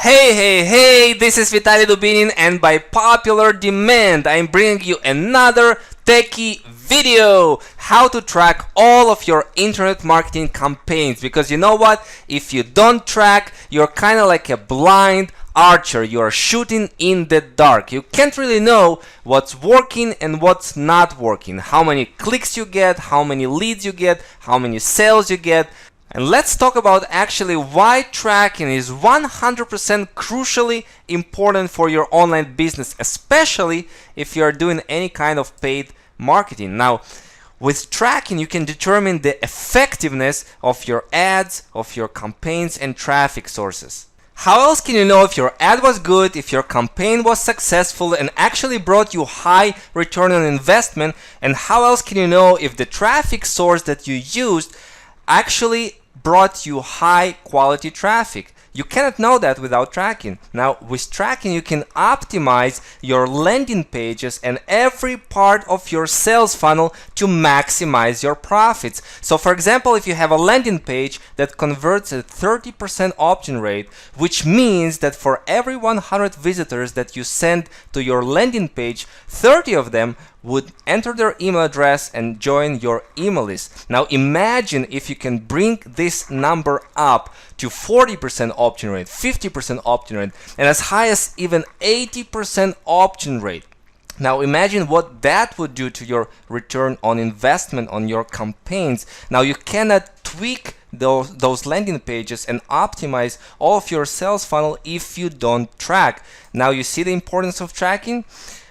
Hey, this is Vitaly Dubinin, and by popular demand, I'm bringing you another techie video, how to track all of your internet marketing campaigns. Because you know what? If you don't track, you're kind of like a blind archer. You're shooting in the dark. You can't really know what's working and what's not working, how many clicks you get, how many leads you get, how many sales you get. And let's talk about actually why tracking is 100% crucially important for your online business, especially if you're doing any kind of paid marketing. Now, with tracking, you can determine the effectiveness of your ads, of your campaigns, and traffic sources. How else can you know if your ad was good, if your campaign was successful and actually brought you high return on investment? And how else can you know if the traffic source that you used actually brought you high quality traffic? You cannot know that without tracking. Now, with tracking, you can optimize your landing pages and every part of your sales funnel to maximize your profits. So for example, if you have a landing page that converts at 30% opt-in rate, which means that for every 100 visitors that you send to your landing page, 30 of them would enter their email address and join your email list. Now imagine if you can bring this number up to 40% opt-in rate, 50% opt-in rate, and as high as even 80% opt-in rate. Now imagine what that would do to your return on investment on your campaigns. Now you cannot tweak those landing pages and optimize all of your sales funnel if you don't track. Now you see the importance of tracking?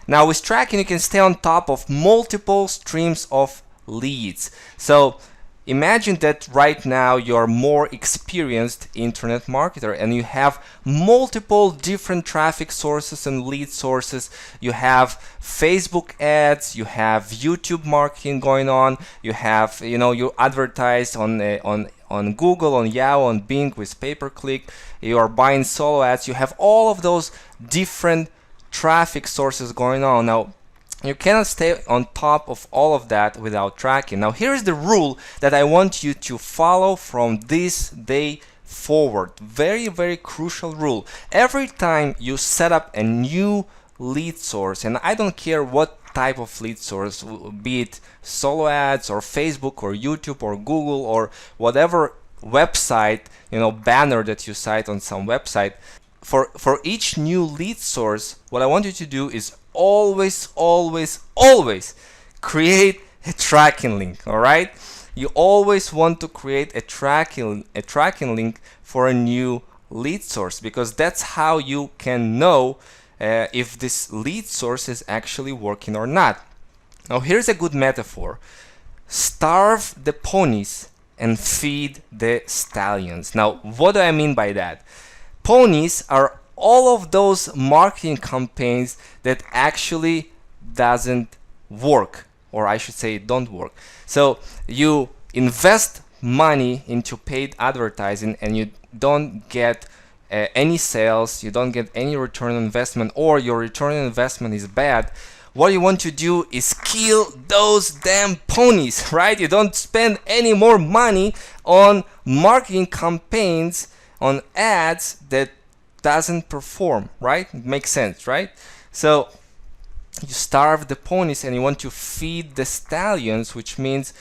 Now with tracking, you can stay on top of multiple streams of leads. So imagine that right now you're more experienced internet marketer and you have multiple different traffic sources and lead sources. You have Facebook ads, you have YouTube marketing going on, you have, you advertise on Google, on Yahoo, on Bing with pay-per-click, you are buying solo ads, you have all of those different traffic sources going on. Now you cannot stay on top of all of that without tracking. Now here is the rule that I want you to follow from this day forward. Very crucial rule. Every time you set up a new lead source, and I don't care what type of lead source, be it solo ads or Facebook or YouTube or Google or whatever website, banner that you cite on some website, for each new lead source, what I want you to do is always create a tracking link. All right, you always want to create a tracking link for a new lead source, because that's how you can know if this lead source is actually working or not. Now here's a good metaphor: starve the ponies and feed the stallions. Now what do I mean by that? Ponies are all of those marketing campaigns that actually doesn't work, or I should say don't work. So you invest money into paid advertising and you don't get any sales, you don't get any return on investment, or your return on investment is bad. What you want to do is kill those damn ponies, right? You don't spend any more money on marketing campaigns, on ads that doesn't perform, right? It makes sense, right? So you starve the ponies and you want to feed the stallions, which means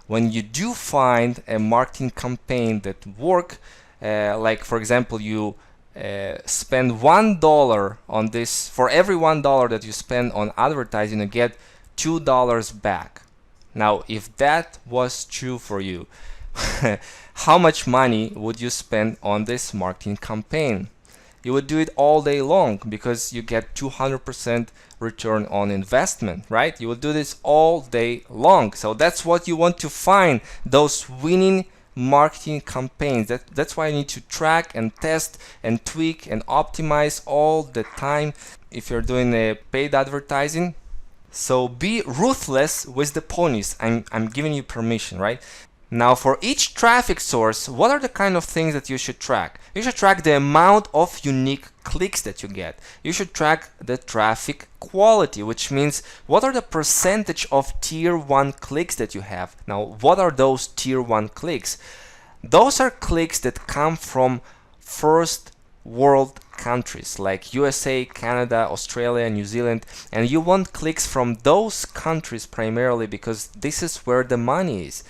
when you do find a marketing campaign that work, like for example, you spend $1 on this, for every $1 that you spend on advertising, you get $2 back. Now if that was true for you, how much money would you spend on this marketing campaign? You would do it all day long because you get 200% return on investment, right? You will do this all day long. So that's what you want to find, those winning marketing campaigns. That's why you need to track and test and tweak and optimize all the time if you're doing a paid advertising. So be ruthless with the ponies. I'm giving you permission, right? Now for each traffic source, what are the kind of things that you should track? You should track the amount of unique clicks that you get. You should track the traffic quality, which means what are the percentage of tier 1 clicks that you have. Now what are those tier 1 clicks? Those are clicks that come from first world countries like USA, Canada, Australia, New Zealand, and you want clicks from those countries primarily because this is where the money is.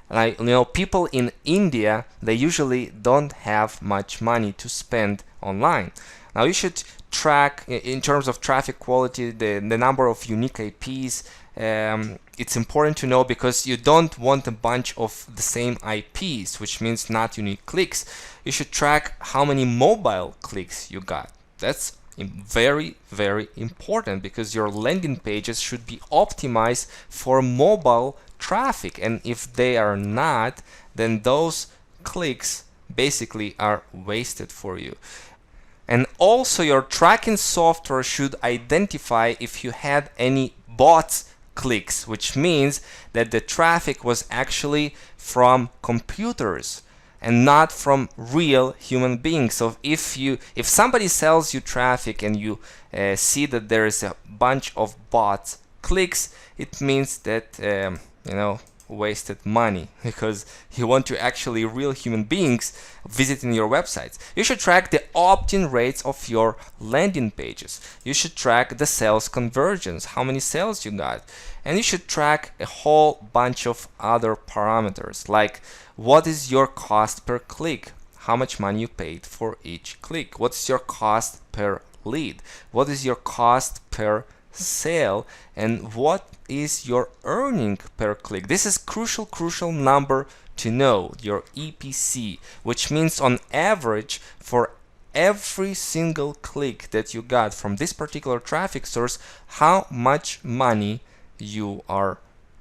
Like, people in India, they usually don't have much money to spend online. Now you should track, in terms of traffic quality, the number of unique IPs. It's important to know because you don't want a bunch of the same IPs, which means not unique clicks. You should track how many mobile clicks you got. That's very, very important because your landing pages should be optimized for mobile traffic, and if they are not, then those clicks basically are wasted for you. And also your tracking software should identify if you had any bots clicks, which means that the traffic was actually from computers and not from real human beings. So if somebody sells you traffic and you see that there is a bunch of bots clicks, it means that wasted money because you want to actually real human beings visiting your websites. You should track the opt-in rates of your landing pages. You should track the sales conversions, how many sales you got, and you should track a whole bunch of other parameters like what is your cost per click, how much money you paid for each click, what's your cost per lead, what is your cost per sale, and what is your earning per click. This is crucial number to know, your EPC, which means on average for every single click that you got from this particular traffic source, how much money you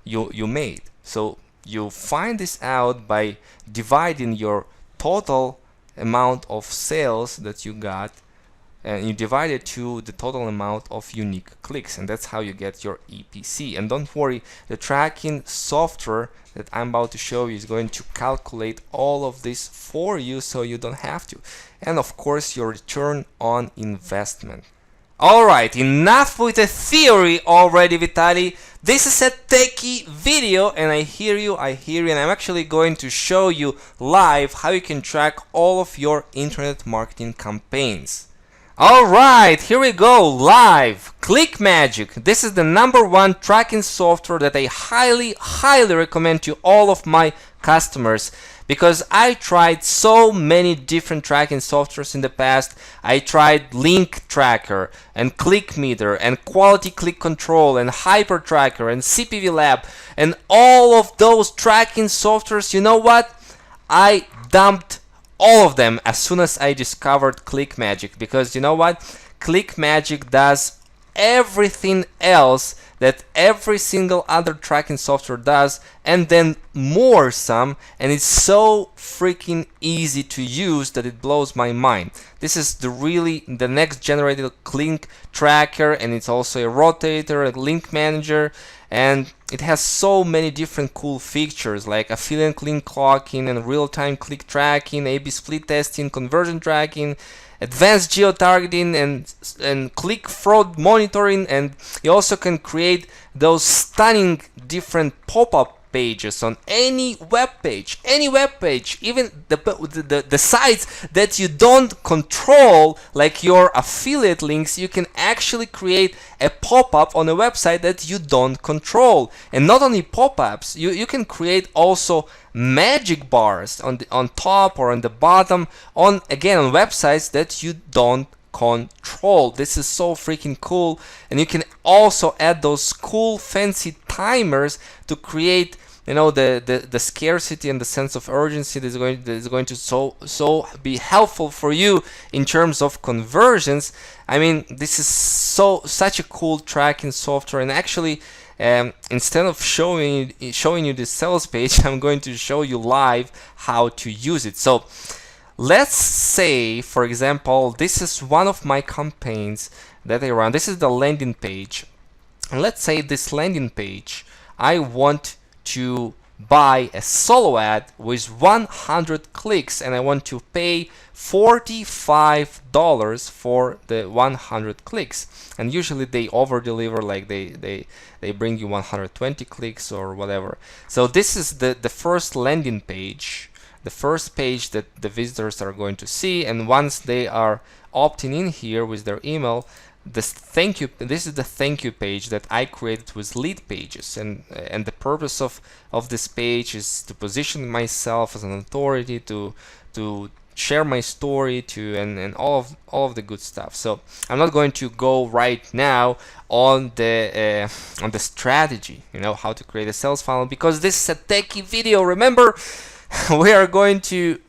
made. So you find this out by dividing your total amount of sales that you got, and you divide it to the total amount of unique clicks, and that's how you get your EPC. And don't worry, the tracking software that I'm about to show you is going to calculate all of this for you so you don't have to. And of course, your return on investment. Alright, enough with the theory already, Vitaly. This is a techie video, and I hear you, and I'm actually going to show you live how you can track all of your internet marketing campaigns. Alright, here we go, live. ClickMagick. This is the #1 tracking software that I highly recommend to all of my customers because I tried so many different tracking softwares in the past. I tried Link Tracker and ClickMeter and Quality Click Control and Hyper Tracker and CPV Lab and all of those tracking softwares. You know what? I dumped all of them as soon as I discovered ClickMagick, because you know what? ClickMagick does everything else that every single other tracking software does, and then more some, and it's so freaking easy to use that it blows my mind. This is the next generated link tracker, and it's also a rotator, a link manager, and it has so many different cool features like affiliate link clocking and real-time click tracking, A/B split testing, conversion tracking, advanced geo-targeting, and click fraud monitoring, and you also can create those stunning different pop-up pages on any web page, even the sites that you don't control, like your affiliate links. You can actually create a pop-up on a website that you don't control. And not only pop-ups, you can create also magic bars on top or on the bottom on websites that you don't control. This is so freaking cool. And you can also add those cool fancy timers to create the scarcity and the sense of urgency that is going to so be helpful for you in terms of conversions. I mean, this is such a cool tracking software. And actually, instead of showing you the sales page, I'm going to show you live how to use it. So let's say, for example, this is one of my campaigns that I run. This is the landing page, and let's say this landing page, I want to buy a solo ad with 100 clicks, and I want to pay $45 for the 100 clicks. And usually they over deliver, like they bring you 120 clicks or whatever. So this is the first landing page the first page that the visitors are going to see, and once they are opting in here with their email, this is the thank you page that I created with lead pages, and the purpose of this page is to position myself as an authority, to share my story, and all of the good stuff. So I'm not going to go right now on the strategy, how to create a sales funnel, because this is a techie video. Remember, we are going to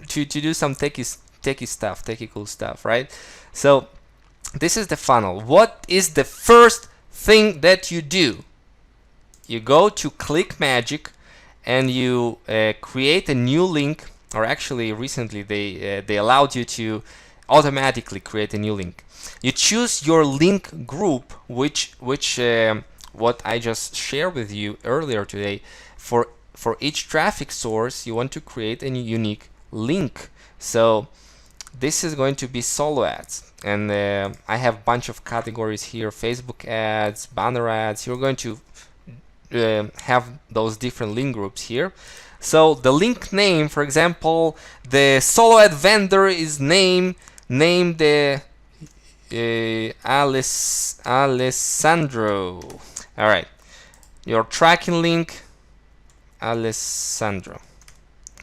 do some techie stuff, techie cool stuff, right? So this is the funnel. What is the first thing that you do? You go to ClickMagick and you create a new link, or actually recently they allowed you to automatically create a new link. You choose your link group, which what I just shared with you earlier today. For each traffic source, you want to create a unique link. So this is going to be solo ads, and I have a bunch of categories here: Facebook ads, banner ads. You're going to have those different link groups here. So the link name, for example, the solo ad vendor is named Alessandro. All right, your tracking link, Alessandro.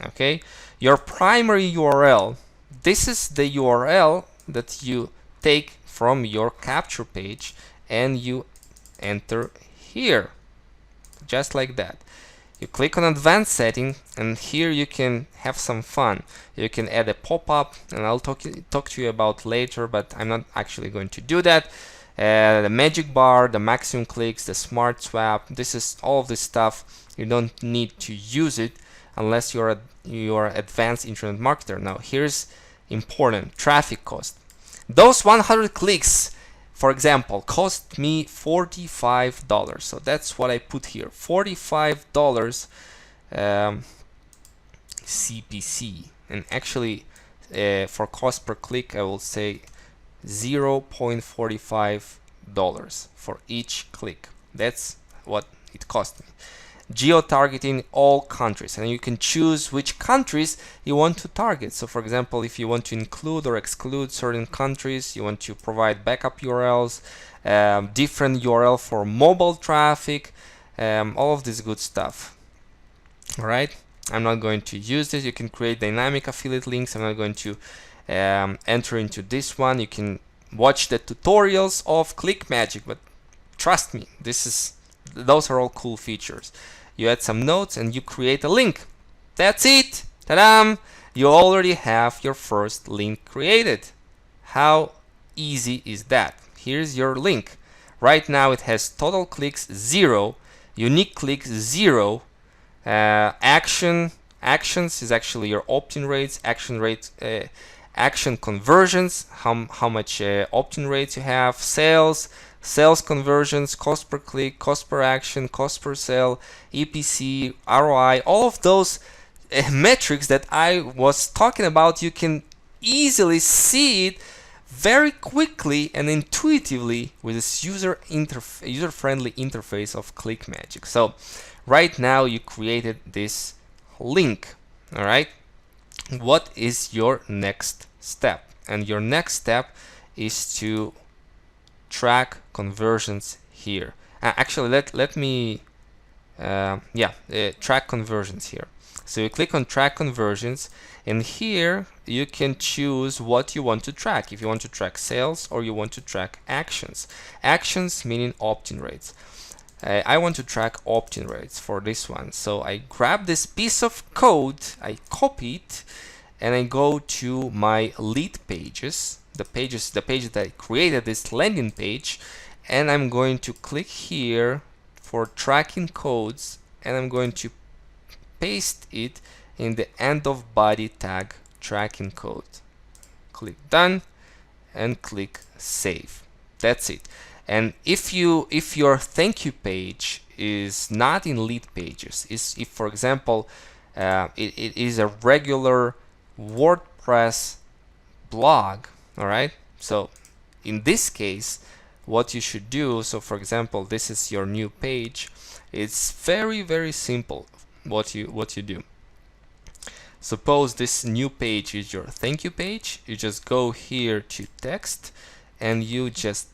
Okay, your primary URL. This is the URL that you take from your capture page and you enter here, just like that. You click on advanced setting, and here you can have some fun. You can add a pop-up, and I'll talk to you about later, but I'm not actually going to do that. The magic bar, the maximum clicks, the smart swap. This is all of this stuff. You don't need to use it unless you're advanced internet marketer. Now here's important: traffic cost. Those 100 clicks, for example, cost me $45. So that's what I put here: $45 CPC. And actually, for cost per click, I will say $0.45 for each click. That's what it cost me. Geo-targeting all countries, and you can choose which countries you want to target. So for example, if you want to include or exclude certain countries, you want to provide backup URLs, different URL for mobile traffic, all of this good stuff. All right, I'm not going to use this. You can create dynamic affiliate links. I'm not going to enter into this one. You can watch the tutorials of ClickMagick, but trust me, those are all cool features. You add some notes and you create a link. That's it. Ta-da! You already have your first link created. How easy is that? Here's your link. Right now it has total clicks 0, unique clicks 0, actions is actually your opt-in rates, action conversions, how much opt-in rates you have, sales conversions, cost per click, cost per action, cost per sale, EPC, ROI, all of those metrics that I was talking about. You can easily see it very quickly and intuitively with this user-friendly interface of ClickMagick. So right now you created this link. All right, what is your next step? And your next step is to track conversions here. Actually, let me track conversions here. So you click on track conversions, and here you can choose what you want to track. If you want to track sales or you want to track actions. Actions meaning opt-in rates. I want to track opt-in rates for this one. So I grab this piece of code, I copy it, and I go to my lead pages, the page that I created, this landing page, and I'm going to click here for tracking codes, and I'm going to paste it in the end of body tag tracking code. Click done and click save. That's it. And if your thank you page is not in lead pages, if for example it is a regular WordPress blog, all right, so in this case what you should do, so for example this is your new page, it's very simple what you do. suppose this new page is your thank you page, you just go here to text and you just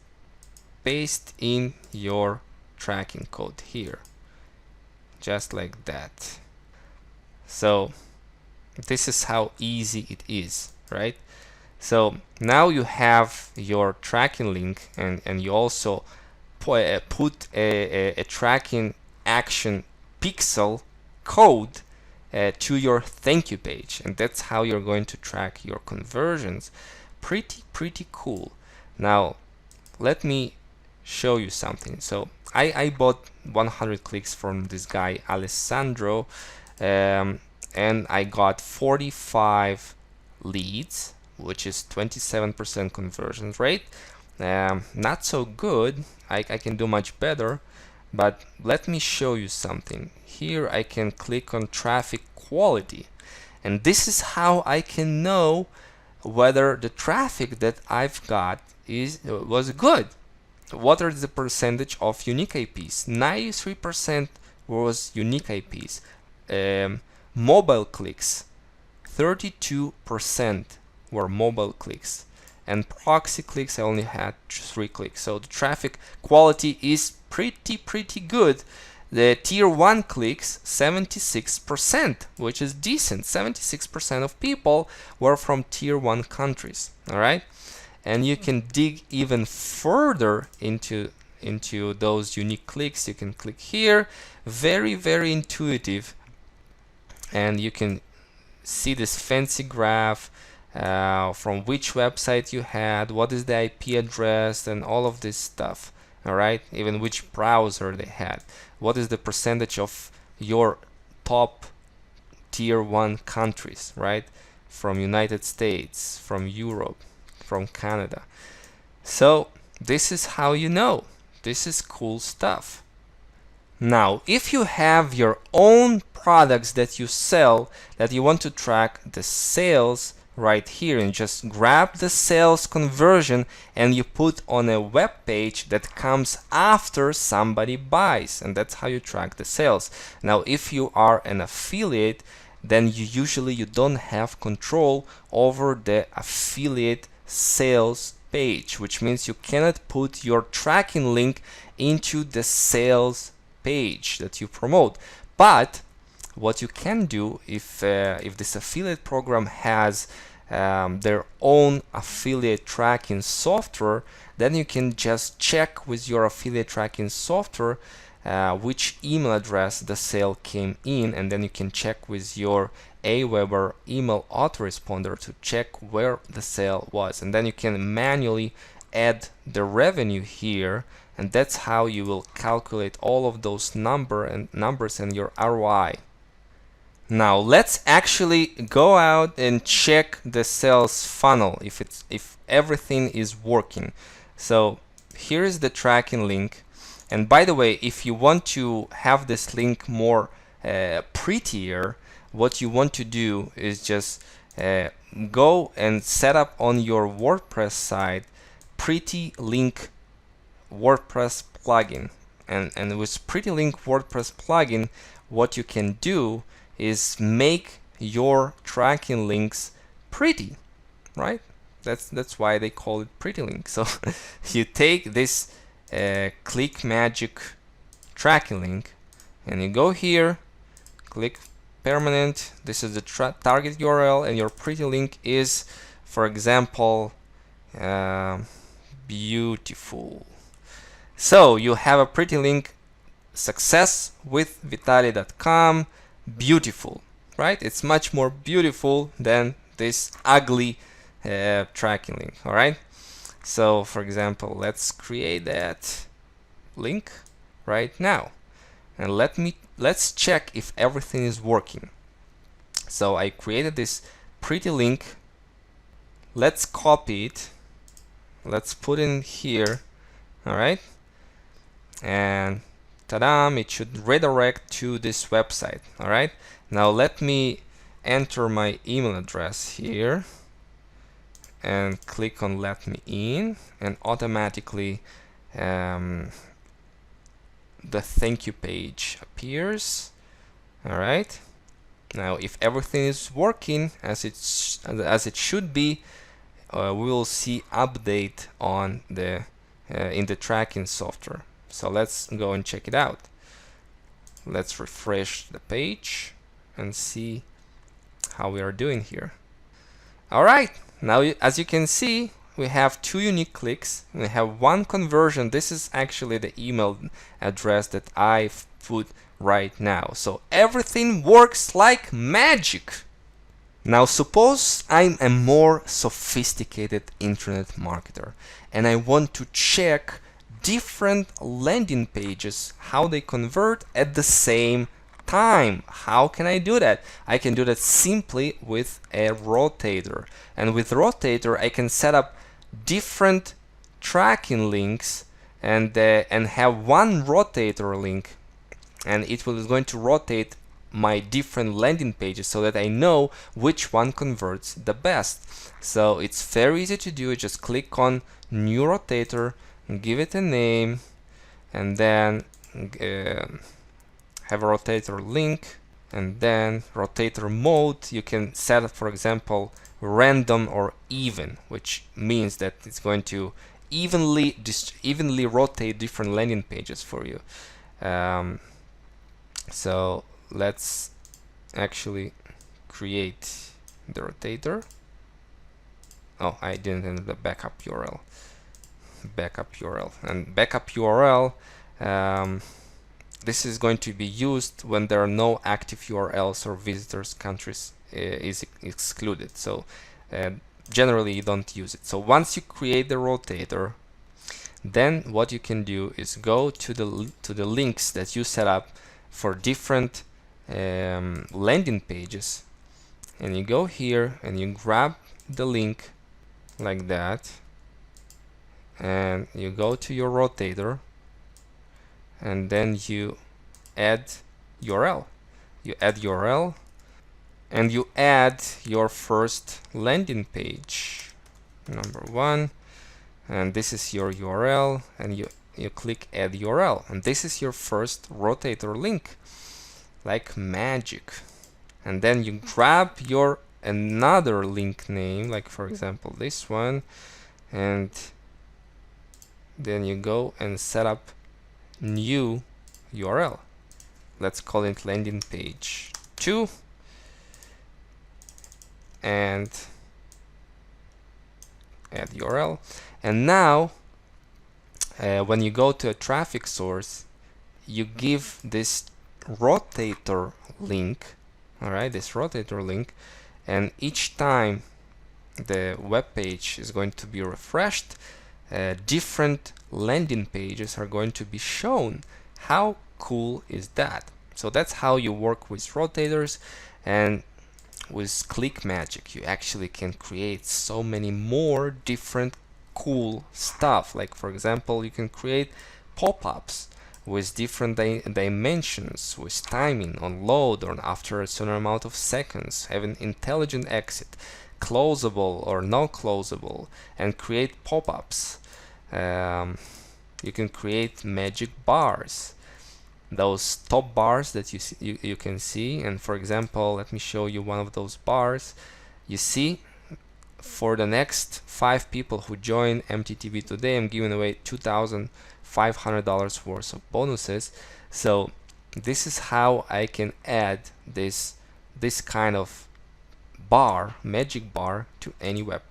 paste in your tracking code here, just like that. So this is how easy it is, right? So now you have your tracking link, and you also put a tracking action pixel code to your thank you page, and that's how you're going to track your conversions. Pretty cool. Now let me show you something. So I bought 100 clicks from this guy Alessandro, and I got 45 leads, which is 27% conversion rate. Not so good. I can do much better, but let me show you something. Here I can click on traffic quality, and this is how I can know whether the traffic that I've got was good. What are the percentage of unique IPs? 93% was unique IPs. Mobile clicks, 32% were mobile clicks, and proxy clicks I only had 3 clicks. So the traffic quality is pretty good. The tier 1 clicks, 76%, which is decent. 76% of people were from tier 1 countries. All right, and you can dig even further into those unique clicks. You can click here, very intuitive, and you can see this fancy graph from which website you had, what is the IP address, and all of this stuff. All right, even which browser they had, what is the percentage of your top tier 1 countries, right? From United States, from Europe, from Canada. So this is how you know. This is cool stuff. Now, if you have your own products that you sell, that you want to track the sales right here, and just grab the sales conversion and you put on a web page that comes after somebody buys, and that's how you track the sales. Now, if you are an affiliate, then you don't have control over the affiliate sales page, which means you cannot put your tracking link into the sales page that you promote. But what you can do, if this affiliate program has their own affiliate tracking software, then you can just check with your affiliate tracking software which email address the sale came in, and then you can check with your Aweber email autoresponder to check where the sale was, and then you can manually add the revenue here, and that's how you will calculate all of those numbers and your ROI. Now let's actually go out and check the sales funnel if everything is working. So here is the tracking link, and by the way, if you want to have this link more prettier, what you want to do is just go and set up on your WordPress site pretty link WordPress plugin, and with pretty link WordPress plugin, what you can do is make your tracking links pretty, right? That's why they call it pretty link. So you take this ClickMagick tracking link and you go here, click permanent. This is the target URL, and your pretty link is, for example, beautiful. So you have a pretty link, success with Vitali.com, beautiful, right? It's much more beautiful than this ugly tracking link. All right, so for example, let's create that link right now, and let's check if everything is working. So I created this pretty link. Let's copy it, let's put in here. All right, and ta-da, it should redirect to this website. All right, now let me enter my email address here and click on let me in, and automatically the thank you page appears. All right, Now, if everything is working as it should be, we will see update on the in the tracking software. So let's go and check it out. Let's refresh the page and see how we are doing here. All right, now as you can see, we have 2 unique clicks. We have 1 conversion. This is actually the email address that I've put right now. So everything works like magic. Now suppose I'm a more sophisticated internet marketer and I want to check different landing pages, how they convert at the same time. How can I do that? I can do that simply with a rotator. And with rotator I can set up different tracking links and have 1 rotator link, and it is going to rotate my different landing pages so that I know which one converts the best. So it's very easy to do. Just click on new rotator, give it a name, and then have a rotator link, and then rotator mode. You can set, for example, random or even, which means that it's going to evenly rotate different landing pages for you. So let's actually create the rotator. Oh, I didn't enter the backup URL. And backup URL, this is going to be used when there are no active URLs or visitors countries is excluded. So generally you don't use it. So once you create the rotator, then what you can do is go to the links that you set up for different landing pages, and you go here and you grab the link like that, and you go to your rotator, and then you add URL. You add URL, and you add your first landing page, number 1, and this is your URL, and you click add URL, and this is your first rotator link, like magic. And then you grab your another link name, like for example this one, and then you go and set up new URL. Let's call it landing page 2, and add URL. And now when you go to a traffic source, you give this rotator link, alright, this rotator link, and each time the web page is going to be refreshed, different landing pages are going to be shown. How cool is that? So that's how you work with rotators. And with ClickMagick you actually can create so many more different cool stuff. Like for example, you can create pop-ups with different dimensions, with timing on load or after a certain amount of seconds, have an intelligent exit, closable or not closable, and create pop-ups. You can create magic bars, those top bars that you can see. And for example, let me show you one of those bars. You see, for the next 5 people who join MTTV today, I'm giving away $2,500 worth of bonuses. So this is how I can add this kind of bar, magic bar, to any web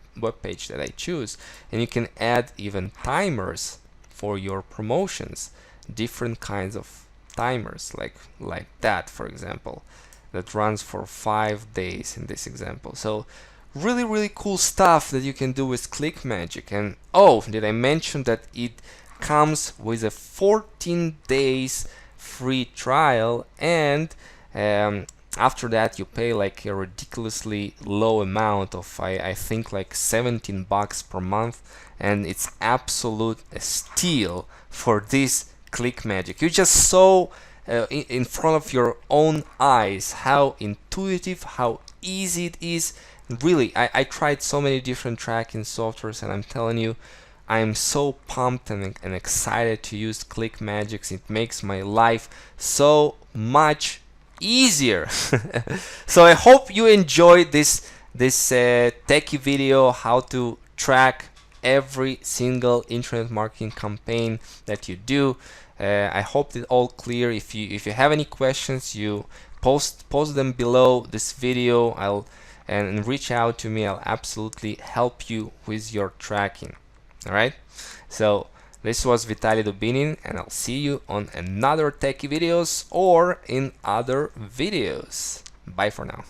page that I choose. And you can add even timers for your promotions, different kinds of timers, like that, for example, that runs for 5 days in this example. So really cool stuff that you can do with ClickMagick. And oh, did I mention that it comes with a 14 days free trial, and after that you pay like a ridiculously low amount of I think like $17 per month, and it's absolute a steal for this ClickMagick. You just saw in front of your own eyes how intuitive, how easy it is. Really, I tried so many different tracking softwares, and I'm telling you, I'm so pumped and excited to use ClickMagick. It makes my life so much easier. So I hope you enjoyed this techie video, how to track every single internet marketing campaign that you do. I hope it's all clear. If you have any questions, you post them below this video. And reach out to me. I'll absolutely help you with your tracking. All right. So this was Vitaly Dubinin, and I'll see you on another techie videos or in other videos. Bye for now.